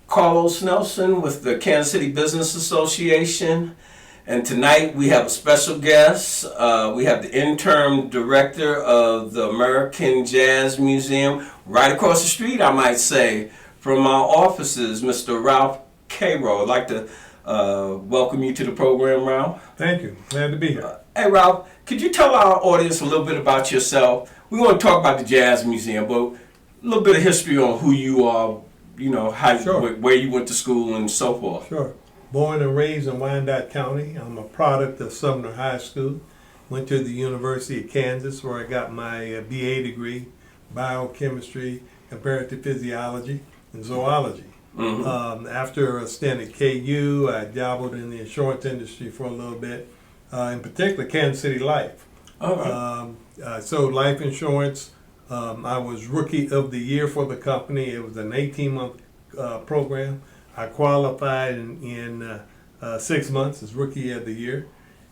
Carlos Nelson with the Kansas City Business Association. And tonight we have a special guest. We have the interim director of the American Jazz Museum, right across the street, I might say, from our offices, Mr. Ralph Caro. I'd like to welcome you to the program, Ralph. Thank you. Glad to be here. Hey, Ralph, could you tell our audience a little bit about yourself? We want to talk about the Jazz Museum, but a little bit of history on who you are, you know, how, Sure. where you went to school and so forth. Sure. Born and raised in Wyandotte County. I'm a product of Sumner High School. Went to the University of Kansas where I got my BA degree, biochemistry, comparative physiology, and zoology. Mm-hmm. After a stint at KU, I dabbled in the insurance industry for a little bit, in particular Kansas City Life. Okay. So life insurance, I was Rookie of the Year for the company. It was an 18-month program. I qualified in 6 months as Rookie of the Year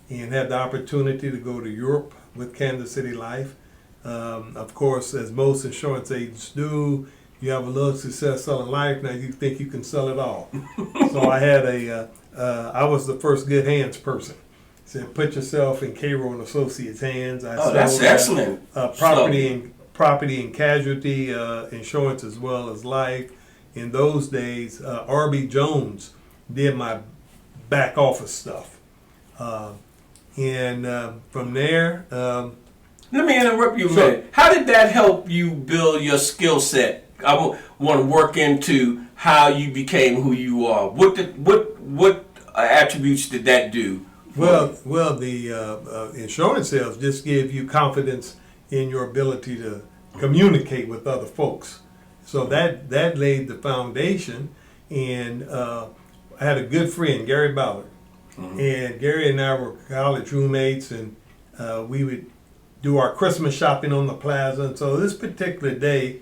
and had the opportunity to go to Europe with Kansas City Life. Of course, as most insurance agents do, you have a little success selling life, now you think you can sell it all. So I had I was the first good hands person. Said, put yourself in Caro and Associates' hands. That's excellent. Property and casualty insurance as well as life. In those days, R.B. Jones did my back office stuff. And from there... Let me interrupt you a Sure. minute. How did that help you build your skill set? I want to work into how you became who you are. What attributes did that do? Well, the insurance sales just give you confidence in your ability to communicate with other folks. So that laid the foundation, and I had a good friend, Gary Ballard, and Gary and I were college roommates, and we would do our Christmas shopping on the plaza. And so this particular day,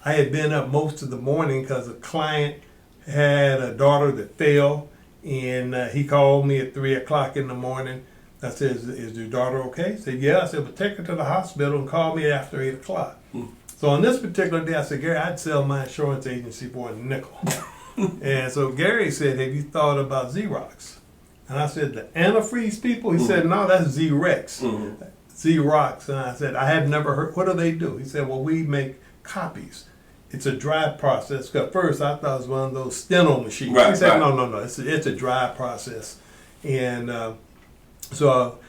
I had been up most of the morning because a client had a daughter that fell, and he called me at 3 o'clock in the morning. I said, is your daughter okay? He said, yeah. I said, well, take her to the hospital and call me after 8 o'clock. So on this particular day, I said, Gary, I'd sell my insurance agency for a nickel. And so Gary said, have you thought about Xerox? And I said, the antifreeze people? He said, no, that's Xerox. Xerox. And I said, I had never heard, what do they do? He said, well, we make copies. It's a dry process. 'Cause at first I thought it was one of those steno machines. Right, he said, right. no, it's a dry process. And so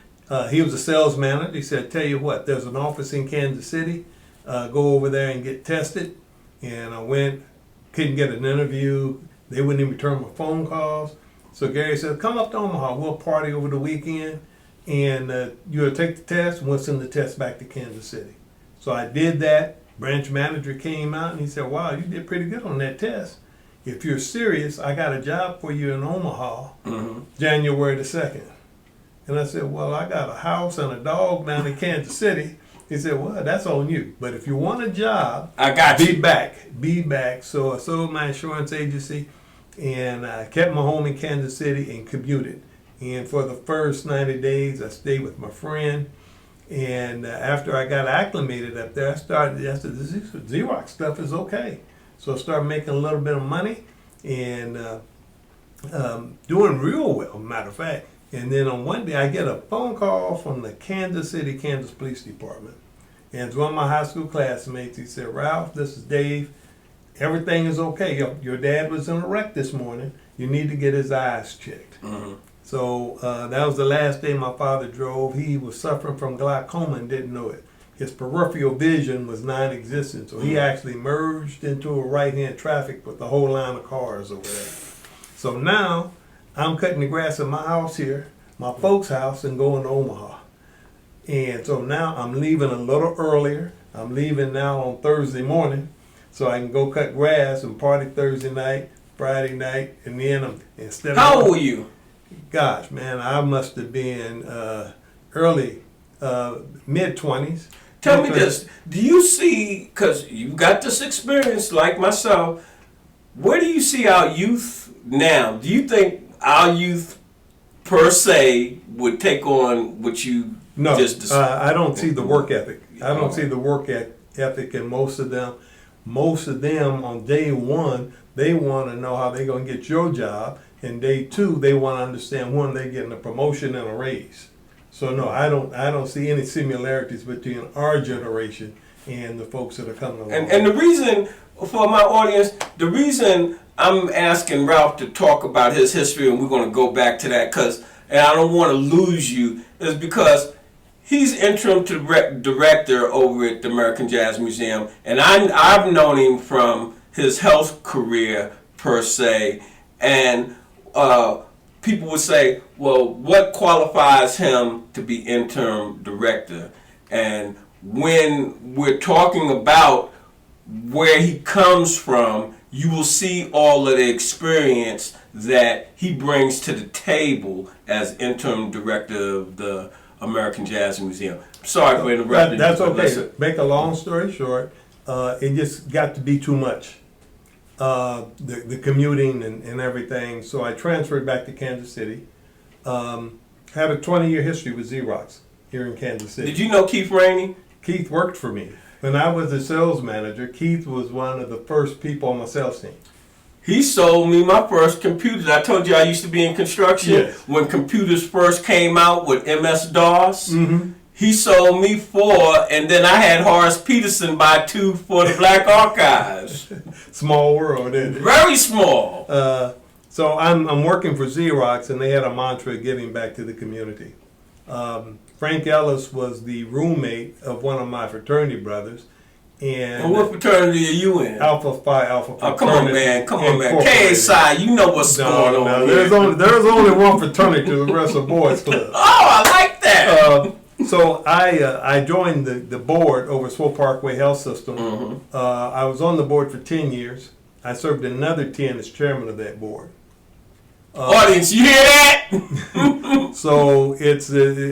he was a sales manager. He said, tell you what, there's an office in Kansas City. Go over there and get tested. And I went, couldn't get an interview. They wouldn't even return my phone calls. So Gary said, come up to Omaha. We'll party over the weekend. And you'll take the test, and we'll send the test back to Kansas City. So I did that. Branch manager came out, and he said, wow, you did pretty good on that test. If you're serious, I got a job for you in Omaha, January the 2nd. And I said, well, I got a house and a dog down in Kansas City. He said, well, that's on you. But if you want a job, I got be you. back. So I sold my insurance agency, and I kept my home in Kansas City and commuted. And for the first 90 days, I stayed with my friend. And after I got acclimated up there, I said, this Xerox stuff is okay. So I started making a little bit of money and doing real well, matter of fact. And then on one day, I get a phone call from the Kansas Police Department. And it's one of my high school classmates. He said, Ralph, this is Dave. Everything is okay. Your dad was in a wreck this morning. You need to get his eyes checked. So that was the last day my father drove. He was suffering from glaucoma and didn't know it. His peripheral vision was non-existent. So he actually merged into a right-hand traffic with the whole line of cars over there. So now I'm cutting the grass at my house here, my folks' house, and going to Omaha. And so now I'm leaving a little earlier. I'm leaving now on Thursday morning so I can go cut grass and party Thursday night, Friday night, and then instead of... How old were you? Gosh, man, I must have been early, mid-20s. Tell me this. Do you see, because you've got this experience like myself, where do you see our youth now? Do you think our youth per se would take on what you just described? I don't see the work ethic. I don't see the work ethic in most of them. Most of them on day one, they want to know how they're going to get your job. And day two, they want to understand when they're getting a promotion and a raise. So no, I don't see any similarities between our generation and the folks that are coming along. And the reason, for my audience, the reason I'm asking Ralph to talk about his history, and we're going to go back to that, and I don't want to lose you, is because he's interim director over at the American Jazz Museum, and I've known him from his health career per se, and people would say, well, what qualifies him to be interim director? And when we're talking about where he comes from, you will see all of the experience that he brings to the table as interim director of the American Jazz Museum. Sorry for interrupting. That's okay. Make a long story short, it just got to be too much. The commuting and everything. So I transferred back to Kansas City. Had a 20-year history with Xerox here in Kansas City. Did you know Keith Rainey? Keith worked for me. When I was a sales manager, Keith was one of the first people on my sales team. He sold me my first computers. I told you I used to be in construction. Yes. When computers first came out with MS-DOS. Mm-hmm. He sold me 4, and then I had Horace Peterson buy 2 for the Black Archives. Small world, isn't it? Very small. So I'm working for Xerox, and they had a mantra of giving back to the community. Frank Ellis was the roommate of one of my fraternity brothers. And what fraternity are you in? Alpha Phi Alpha. Oh, come on, man. KSI, you know what's going on here. There's only one fraternity, the rest are boys club. Oh, I like that. So I joined the board over Swope Parkway Health System. Mm-hmm. I was on the board for 10 years. I served another 10 as chairman of that board. Audience, you hear that? So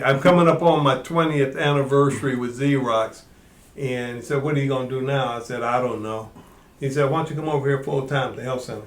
I'm coming up on my 20th anniversary with Xerox. And he said, what are you going to do now? I said, I don't know. He said, why don't you come over here full time at the health center?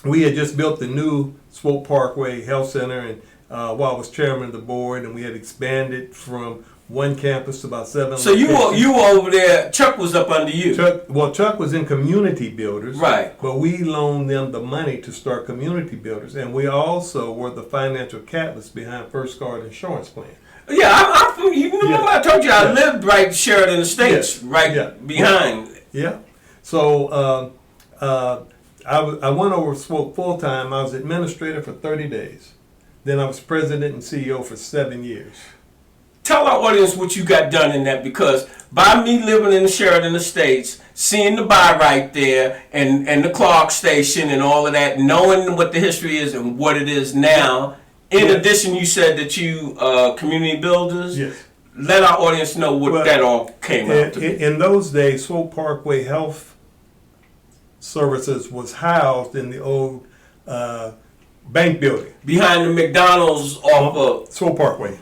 We had just built the new Swope Parkway Health Center, and while I was chairman of the board, and we had expanded from one campus to about 7 So locations. you were over there, Chuck was up under you. Chuck was in community builders. Right. But we loaned them the money to start community builders. And we also were the financial catalyst behind First Guard Insurance Plan. Yeah, I'm from, I told you I lived right Sheridan Estates, behind. Yeah. So I went over Swope full time. I was administrator for 30 days. Then I was president and CEO for 7 years. Tell our audience what you got done in that, because by me living in the Sheridan Estates, seeing the buy right there and the Clark Station and all of that, knowing what the history is and what it is now. In addition, you said that you community builders. Yes. Let our audience know what that all came out to be. In those days, Swope Parkway Health Services was housed in the old bank building Behind the McDonald's off of Swope Parkway.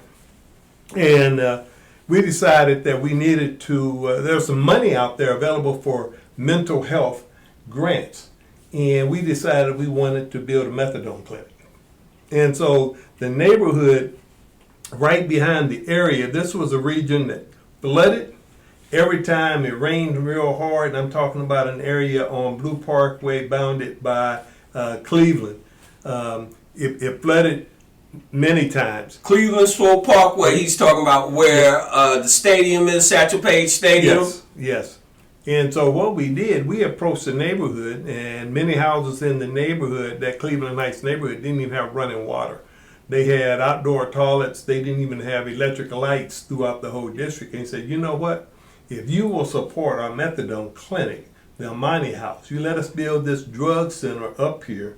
And we decided that we needed to, there's some money out there available for mental health grants. And we decided we wanted to build a methadone clinic. And so the neighborhood right behind the area, this was a region that flooded every time it rained real hard. And I'm talking about an area on Blue Parkway bounded by Cleveland. It flooded many times. Cleveland Swope Parkway, he's talking about where the stadium is, Satchel Paige Stadium. Yes. And so what we did, we approached the neighborhood, and many houses in the neighborhood, that Cleveland Heights neighborhood, didn't even have running water. They had outdoor toilets. They didn't even have electric lights throughout the whole district. And he said, you know what? If you will support our methadone clinic, the Amani House, you let us build this drug center up here,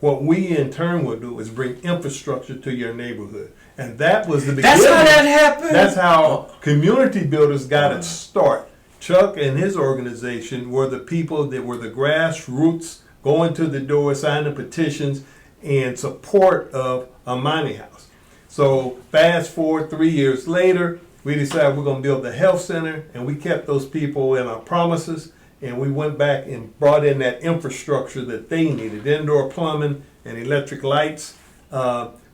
what we in turn will do is bring infrastructure to your neighborhood. And that was the beginning. That's how that happened? That's how community builders got its start. Chuck and his organization were the people that were the grassroots, going to the door, signing petitions in support of Amani House. So fast forward 3 years later, we decided we're going to build the health center, and we kept those people in our promises, and we went back and brought in that infrastructure that they needed, indoor plumbing and electric lights.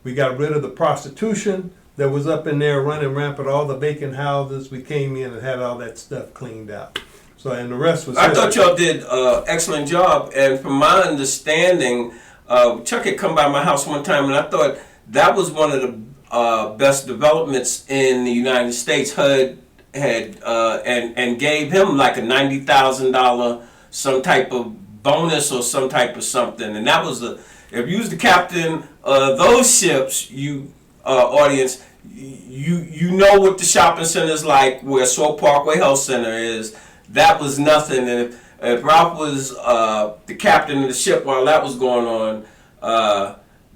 We got rid of the prostitution that was up in there running rampant, all the vacant houses. We came in and had all that stuff cleaned out. So, and the rest was I thought y'all did an excellent job, and from my understanding, Chuck had come by my house one time, and I thought that was one of the best developments in the United States. HUD had and gave him like a $90,000 some type of bonus or some type of something, and that was if you was the captain of those ships, you audience, you know what the shopping center is like, where Swope Parkway Health Center is. That was nothing, and if Ralph was the captain of the ship while that was going on,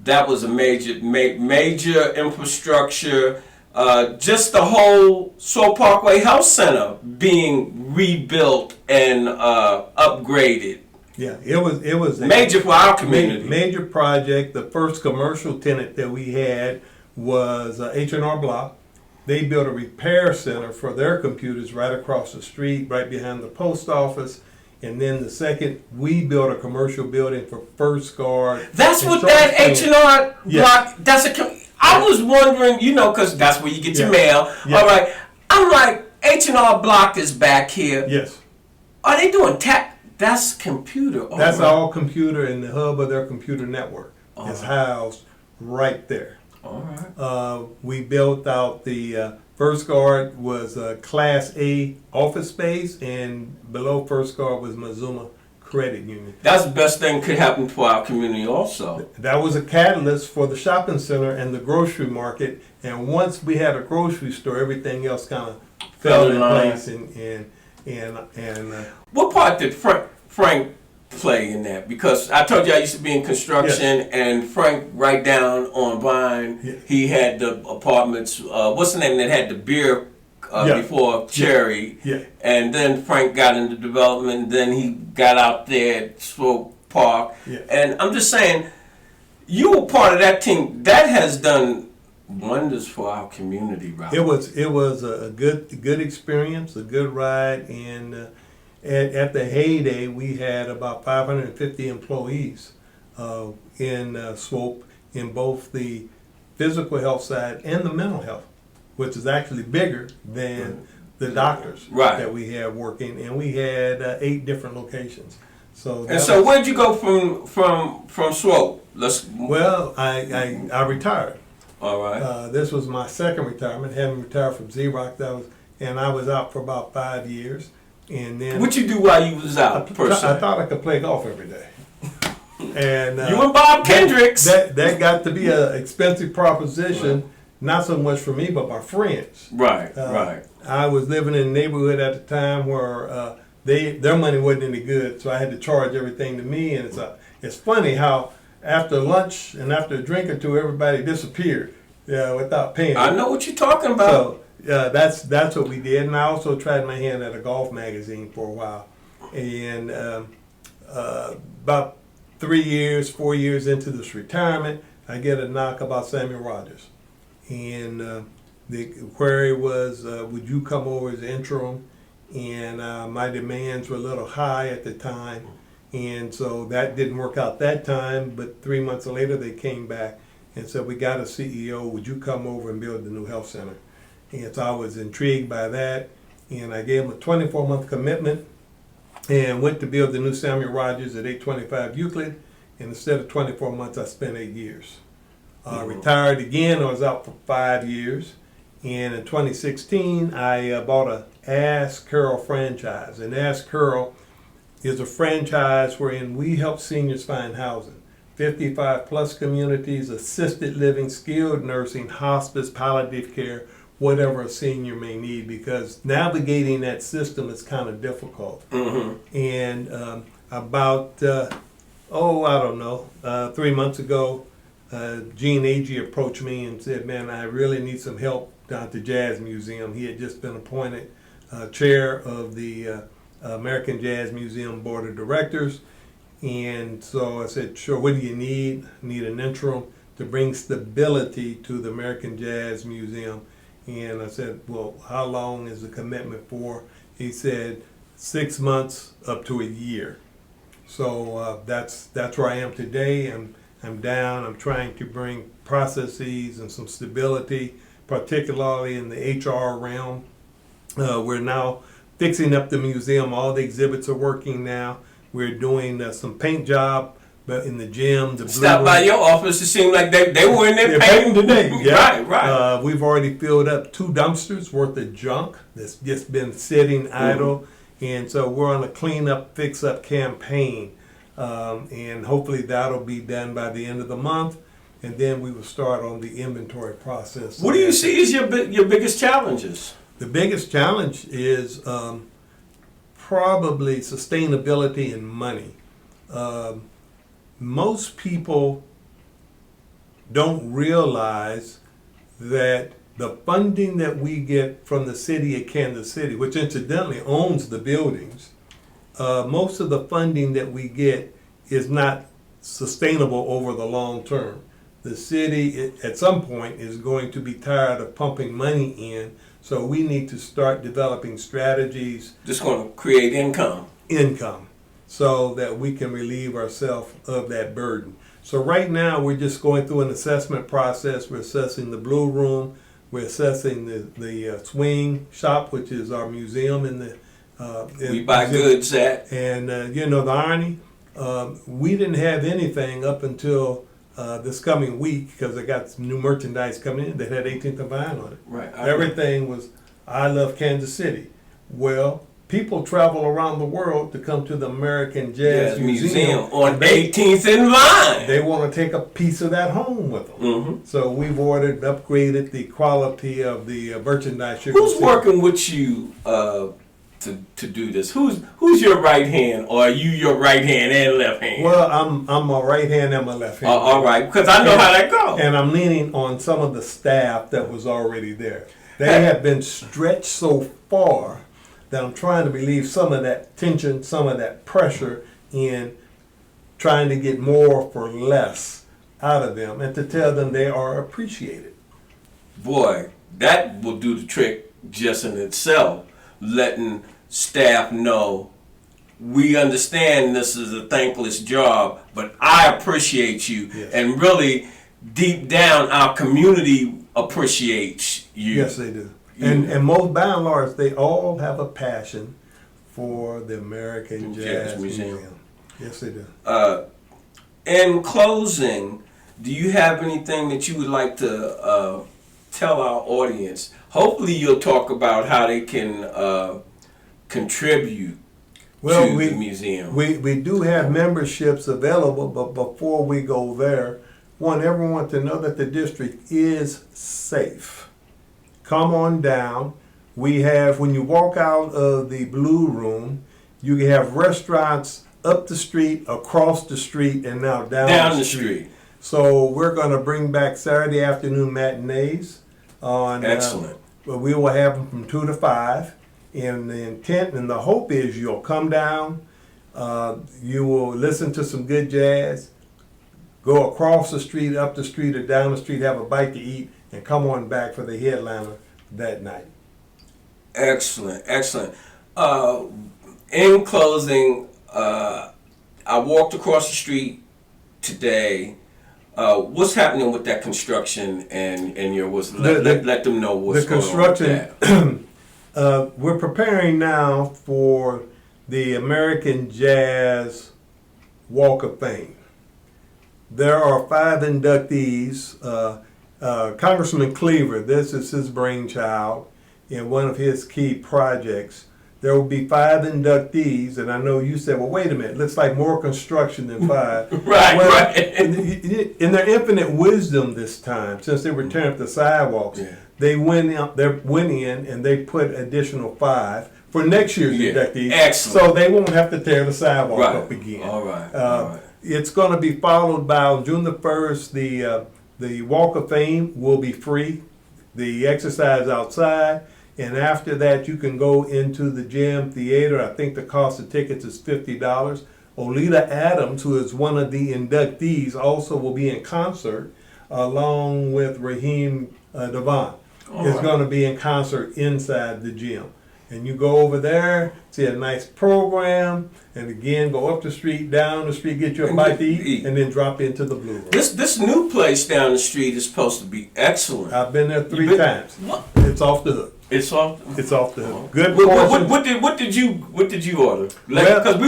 that was a major infrastructure. Just the whole Swope Parkway Health Center being rebuilt and upgraded. Yeah, it was a major for our community. Major project. The first commercial tenant that we had was H&R Block. They built a repair center for their computers right across the street, right behind the post office. And then the second, we built a commercial building for First Guard. That's what that H&R Block, I was wondering, because that's where you get your mail. Yeah. All right. I'm like, H&R Block is back here. Yes. Are they doing that's computer. That's all computer, and the hub of their computer network is housed right there. All right. We built out the First Guard was a Class A office space, and below First Guard was Mazuma Credit Union. That's the best thing could happen for our community also. That was a catalyst for the shopping center and the grocery market, and once we had a grocery store, everything else kind of fell in place. And what part did Frank play in that? Because I told you I used to be in construction, and Frank right down on Vine, he had the apartments, what's the name that had the beer before Cherry, and then Frank got into development, then he got out there at Swope Park, and I'm just saying, you were part of that team. That has done wonders for our community, right? It was a good experience, a good ride, and at the heyday, we had about 550 employees in Swope, in both the physical health side and the mental health, which is actually bigger than the doctors that we had working, and we had 8 different locations. So where'd you go from Swope? Well, I retired. All right. This was my second retirement, having retired from Xerox. And I was out for about 5 years. And then what you do while you was out? I thought I could play golf every day. And you and Bob Kendricks. That got to be an expensive proposition. Not so much for me, but my friends. Right. I was living in a neighborhood at the time where their money wasn't any good, so I had to charge everything to me. And it's funny how after lunch and after a drink or two, everybody disappeared without paying. I know what you're talking about. So, that's what we did, and I also tried my hand at a golf magazine for a while. And about 4 years into this retirement, I get a knock about Samuel Rodgers, and the query was, would you come over as interim? And my demands were a little high at the time, and so that didn't work out that time. But 3 months later, they came back and said, we got a CEO, would you come over and build the new health center? And so I was intrigued by that, and I gave him a 24-month commitment and went to build the new Samuel Rodgers at 825 Euclid. And instead of 24 months, I spent 8 years. Retired again. I was out for 5 years. And in 2016, I bought a Ask Caro franchise. And Ask Caro is a franchise wherein we help seniors find housing. 55 plus communities, assisted living, skilled nursing, hospice, palliative care, whatever a senior may need, because navigating that system is kind of difficult. And about 3 months ago, Gene Agee approached me and said, man, I really need some help down at the Jazz Museum. He had just been appointed chair of the American Jazz Museum Board of Directors. And so I said, sure, what do you need? I need an interim to bring stability to the American Jazz Museum. And I said, well, how long is the commitment for? He said, 6 months up to a year. So that's where I am today. I'm down. I'm trying to bring processes and some stability, particularly in the HR realm. We're now fixing up the museum. All the exhibits are working now. We're doing some paint job in the gym. The Stop by your office. It seemed like they were in there painting today. Yeah. Right. We've already filled up 2 dumpsters worth of junk that's just been sitting idle. And so we're on a cleanup, fix-up campaign. And hopefully that'll be done by the end of the month. And then we will start on the inventory process. What do you see as your biggest challenges? The biggest challenge is probably sustainability and money. Most people don't realize that the funding that we get from the city of Kansas City, which incidentally owns the buildings, most of the funding that we get is not sustainable over the long term. The city at some point is going to be tired of pumping money in, so we need to start developing strategies. Just going to create income, so that we can relieve ourselves of that burden. So right now we're just going through an assessment process. We're assessing the Blue Room. We're assessing the swing shop, which is our museum in the we buy goods at. And the irony, we didn't have anything up until this coming week, because I got some new merchandise coming in that had 18th of Vine on it. Right. Everything was I love Kansas City. Well, people travel around the world to come to the American Jazz Museum on 18th and Vine. They want to take a piece of that home with them. Mm-hmm. So we've upgraded the quality of the merchandise. Who's working with you to do this? Who's your right hand, or are you your right hand and left hand? Well, I'm my right hand and my left hand. All right, because I know how that goes. And I'm leaning on some of the staff that was already there. They have been stretched so far that I'm trying to relieve some of that tension, some of that pressure in trying to get more for less out of them and to tell them they are appreciated. Boy, that will do the trick just in itself, letting staff know we understand this is a thankless job, but I appreciate you. Yes. And really, deep down, our community appreciates you. Yes, they do. And most, by and large, they all have a passion for the American Jazz Museum. Yes, they do. In closing, do you have anything that you would like to tell our audience? Hopefully you'll talk about how they can contribute to the museum. We do have memberships available, but before we go there, I want everyone to know that the district is safe. Come on down. We have, when you walk out of the Blue Room, you can have restaurants up the street, across the street, and now down the street. So we're going to bring back Saturday afternoon matinees. Excellent. We will have them from 2 to 5. And the intent and the hope is you'll come down, you will listen to some good jazz, go across the street, up the street, or down the street, have a bite to eat, and come on back for the headliner that night. Excellent, excellent. In closing, I walked across the street today. What's happening with that construction and your let them know what's going on with that. We're preparing now for the American Jazz Walk of Fame. There are 5 inductees. Congressman Cleaver, this is his brainchild in one of his key projects. There will be 5 inductees, and I know you said, well, wait a minute, looks like more construction than 5. Right. In their infinite wisdom this time, since they were tearing up the sidewalks, they went in and they put additional 5 for next year's inductees. Excellent. So they won't have to tear the sidewalk up again. All right. It's going to be followed by on June the 1st, the Walk of Fame will be free, the exercise outside, and after that you can go into the gym theater. I think the cost of tickets is $50. Oleta Adams, who is one of the inductees, also will be in concert along with Raheem Devon. Is going to be in concert inside the gym. And you go over there, see a nice program, and again, go up the street, down the street, get you a bite to eat, and then drop into the Blue Room. This new place down the street is supposed to be excellent. I've been there 3 times. What? It's off the hook. It's off. It's off the hook. Good What portion. what did you order? Well, Because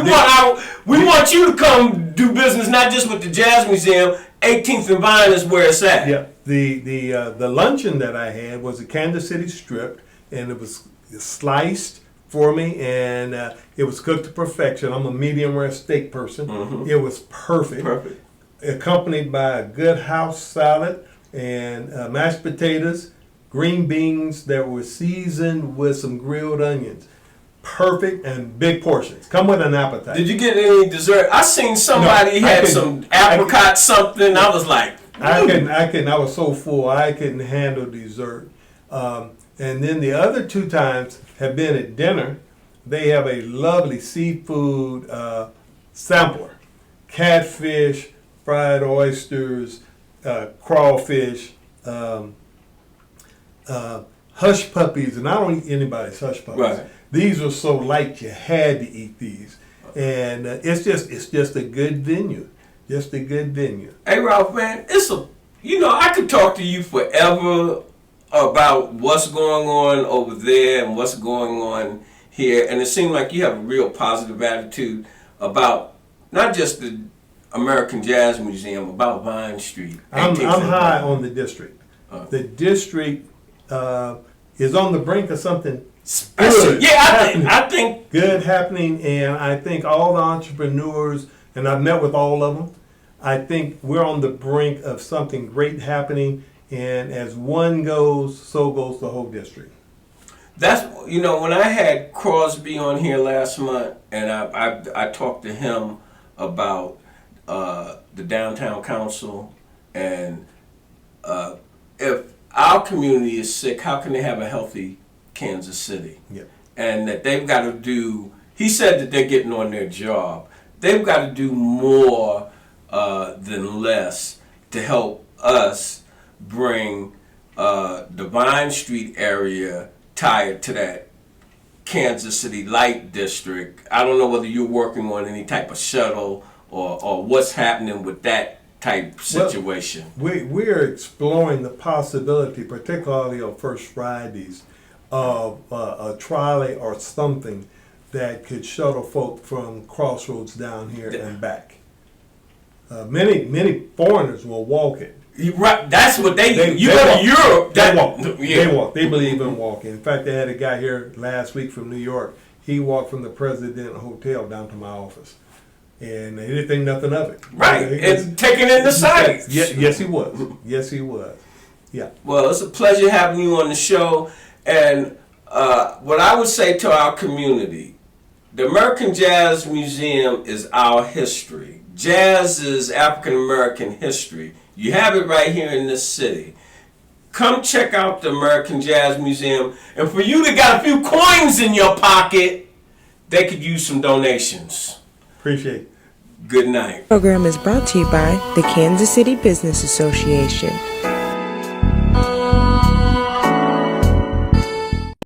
we want you to come do business not just with the Jazz Museum. 18th and Vine is where it's at. Yeah, the luncheon that I had was a Kansas City strip, and it was sliced for me, and it was cooked to perfection. I'm a medium rare steak person. Mm-hmm. It was perfect. Perfect. Accompanied by a good house salad and mashed potatoes, green beans that were seasoned with some grilled onions. Perfect and big portions. Come with an appetite. Did you get any dessert? I seen somebody had some apricot something. I was like, I was so full I couldn't handle dessert. And then the other two times have been at dinner. They have a lovely seafood sampler: catfish, fried oysters, crawfish, hush puppies, and I don't eat anybody's hush puppies. Right. These are so light you had to eat these, and it's just a good venue, just a good venue. hey Ralph, man, I could talk to you forever about what's going on over there and what's going on here, and it seemed like you have a real positive attitude about not just the American Jazz Museum, about Vine Street. I'm high on the district. The district is on the brink of something special. Good. Yeah, I think good happening, and I think all the entrepreneurs, and I've met with all of them, I think we're on the brink of something great happening, and as one goes, so goes the whole district. that's when I had Crosby on here last month, and I talked to him about the downtown council, and if our community is sick, how can they have a healthy Kansas City? Yep. And that they've got to do, he said that they're getting on their job. They've got to do more than less to help us bring the Vine Street area tied to that Kansas City Light District. I don't know whether you're working on any type of shuttle or what's happening with that type situation. Well, we're exploring the possibility, particularly on First Fridays, of a trolley or something that could shuttle folk from Crossroads down here and back. Many foreigners will walk it. Right, that's what they go to Europe. They walk. Yeah. They walk. They believe in walking. In fact, they had a guy here last week from New York. He walked from the President Hotel down to my office, and he didn't think nothing of it. Right, and taking in the sights. Yes, he was. Yes, he was. Yeah. Well, it's a pleasure having you on the show. And what I would say to our community, the American Jazz Museum is our history. Jazz is African American history. You have it right here in this city. Come check out the American Jazz Museum. And for you that got a few coins in your pocket, they could use some donations. Appreciate it. Good night. Program is brought to you by the Kansas City Business Association.